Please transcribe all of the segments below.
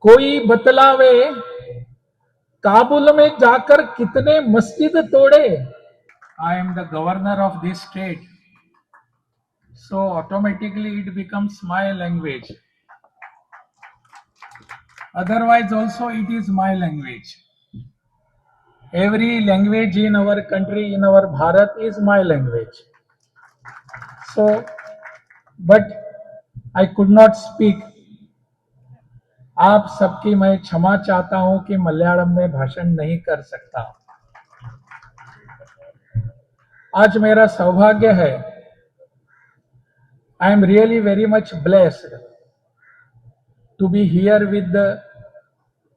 कोई बतलावे काबुल में जाकर कितने मस्जिद तोड़े। I am the governor of this state, so automatically it becomes my language. Otherwise also it is my language. Every language in our country, in our Bharat, is my language. So, but I could not speak. आप सबकी मैं क्षमा चाहता हूं कि मलयालम में भाषण नहीं कर सकता। आज मेरा सौभाग्य है, I am really very much blessed to be here with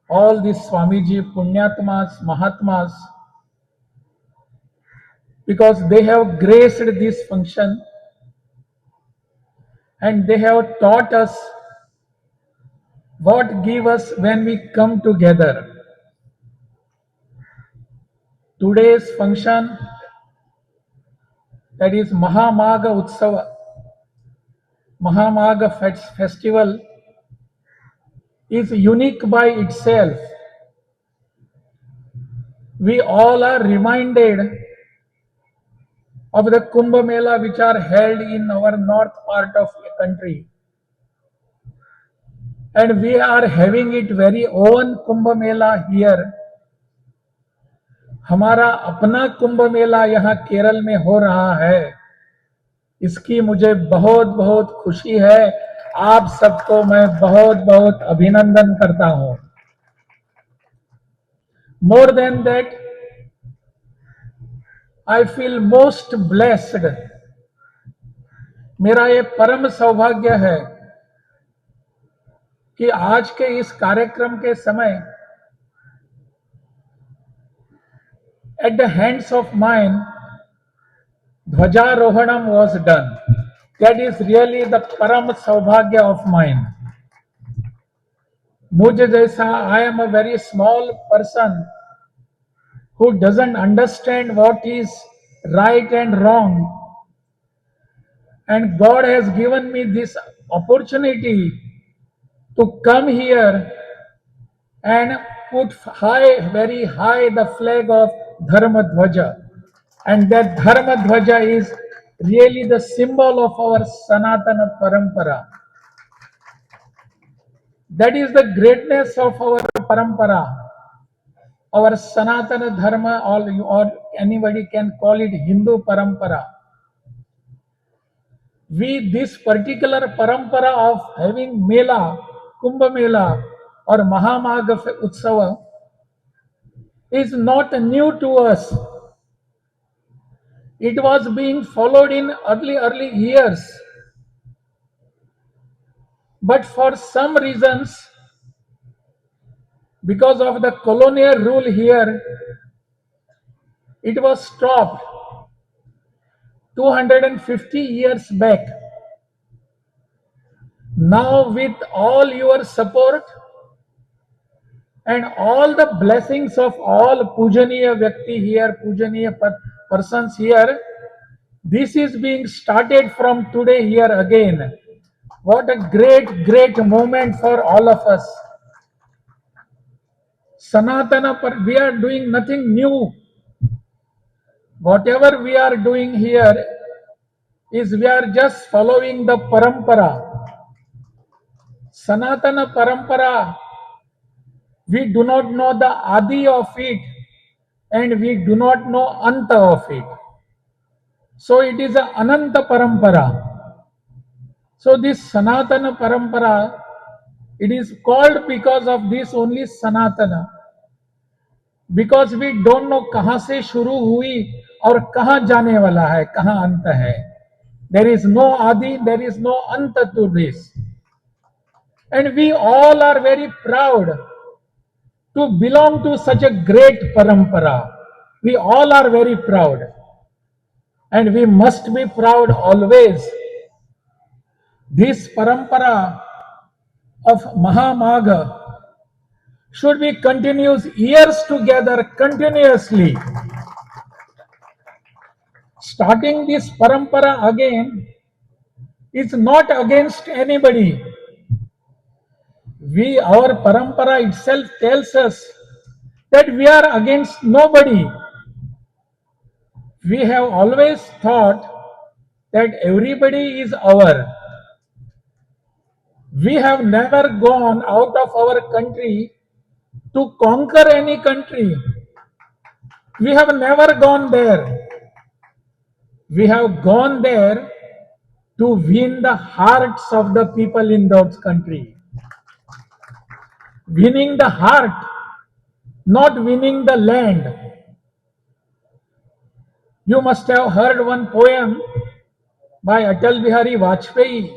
all these Swamiji, Punyatmas, Mahatmas, because they have graced this function and they have taught us what give us when we come together. Today's function, that is Mahamagha Utsava, Mahamagha festival, is unique by itself. We all are reminded of the Kumbh Mela which are held in our north part of the country. And we are having it very own Kumbh Mela here. हमारा अपना कुंभ मेला यहाँ केरल में हो रहा है, इसकी मुझे बहुत बहुत खुशी है। आप सबको मैं बहुत बहुत अभिनंदन करता हूं। More than that, I feel most blessed. मेरा ये परम सौभाग्य है कि आज के इस कार्यक्रम के समय at the hands of mine ध्वजारोहणम was done. That is really the परम सौभाग्य of mine. मुझे जैसा, I am a very small person who doesn't understand what is right and wrong, and God has given me this opportunity to come here and put high, very high, the flag of Dharma Dhwaja. And that Dharma Dhwaja is really the symbol of our Sanatana Parampara. That is the greatness of our Parampara, our Sanatana Dharma, or anybody can call it Hindu Parampara. We, this particular Parampara of having Mela, Kumbh Mela or Mahamagha Utsava is not new to us. It was being followed in early years. But for some reasons, because of the colonial rule here, it was stopped 250 years back. Now with all your support and all the blessings of all Pujaniya Vyakti here, Pujaniya persons here, this is being started from today here again. What a great moment for all of us. Sanatana, we are doing nothing new. Whatever we are doing here is we are just following the parampara. Sanatana parampara, we do not know the adi of it and we do not know anta of it. So it is a ananta parampara. So this Sanatana parampara, it is called because of this only Sanatana. Because we don't know कहां से शुरू हुई और कहां जाने वाला है, कहां अंत है. There is no adi, there is no anta to this. And we all are very proud to belong to such a great parampara. We all are very proud. And we must be proud always. This parampara of Mahamagha should be continuous years together continuously. Starting this parampara again is not against anybody. Our parampara itself tells us that we are against nobody. We have always thought that everybody is our. We have never gone out of our country to conquer any country. We have never gone there. We have gone there to win the hearts of the people in that country. Winning the heart, not winning the land. You must have heard one poem by Atal Bihari Vajpayee.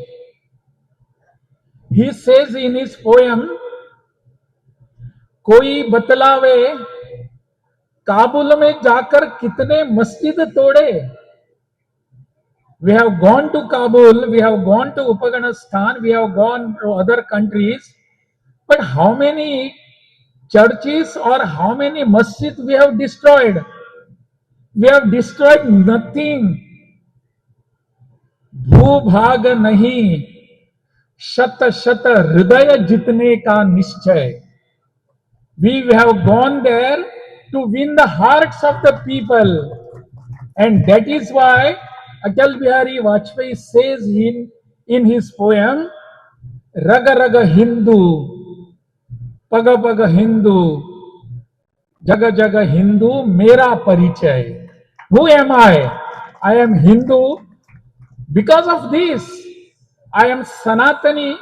He says in his poem, कोई बतलावे काबुल में जाकर कितने मस्जिद तोड़े. We have gone to Kabul, we have gone to Afghanistan, we have gone to other countries, but how many churches or how many masjids we have destroyed? We have destroyed nothing. भूभाग नहीं, शत शत हृदय जितने का निश्चय. We have gone there to win the hearts of the people, and that is why Atal Bihari Vajpayee says in his poem, Rag Rag Hindu, Paga Paga Hindu, Jaga Jaga Hindu, Mera Parichay. Who am I? I am Hindu because of this. I am Sanatani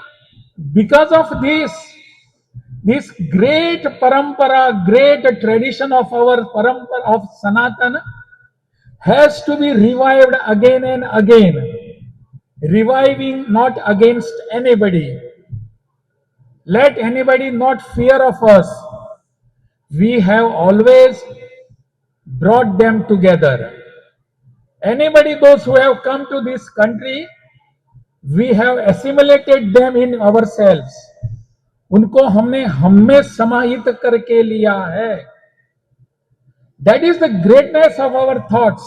because of this. This great parampara, great tradition of our parampara of Sanatana has to be revived again and again. Reviving not against anybody. Let anybody not fear of us. We have always brought them together. Anybody, those who have come to this country, we have assimilated them in ourselves. उनको हमने हमें समाहित करके लिया है. That is the greatness of our thoughts.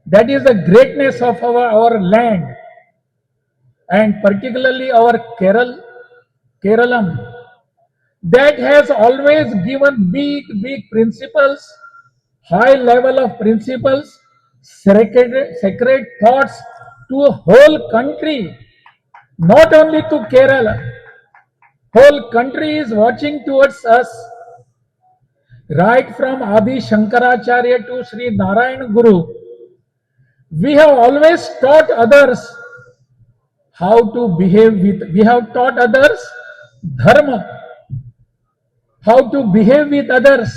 That is the greatness of our land, and particularly our Keralam, that has always given big principles, high level of principles, sacred thoughts to a whole country, not only to Kerala. Whole country is watching towards us, right from Adi Shankaracharya to Sri Narayan Guru. We have always taught others how to behave with, we have taught others dharma, how to behave with others,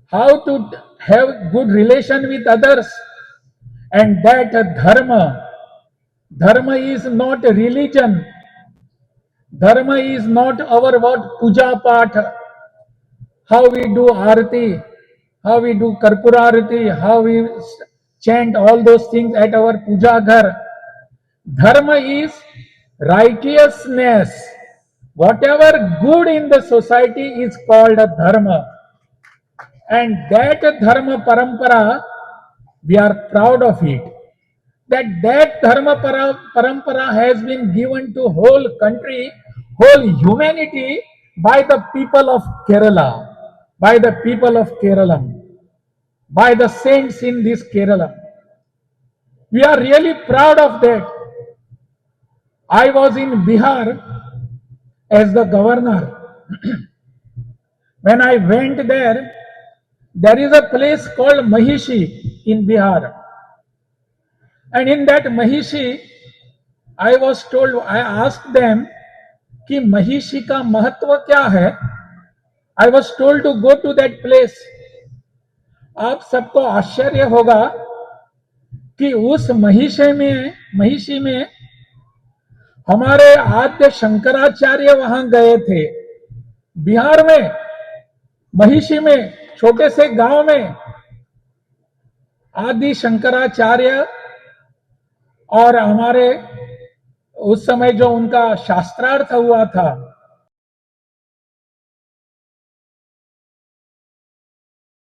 how to have good relation with others, and that dharma is not a religion. Dharma is not our what puja path, how we do arati, how we do karpura arati, how we chant all those things at our puja ghar. Dharma is righteousness. Whatever good in the society is called a dharma. And that dharma parampara, we are proud of it. That dharma parampara has been given to whole country, whole humanity by the people of Kerala, by the people of Kerala, by the saints in this Kerala. We are really proud of that. I was in Bihar as the governor. When I went there, there is a place called Mahishi in Bihar. And in that Mahishi, I was told, I asked them, कि महिषी का महत्व क्या है. I was told to go to that place. आप सबको आश्चर्य होगा कि उस महिषी में हमारे आद्य शंकराचार्य वहां गए थे. बिहार में महिषी में छोटे से गांव में आदि शंकराचार्य और हमारे उस समय जो उनका शास्त्रार्थ हुआ था,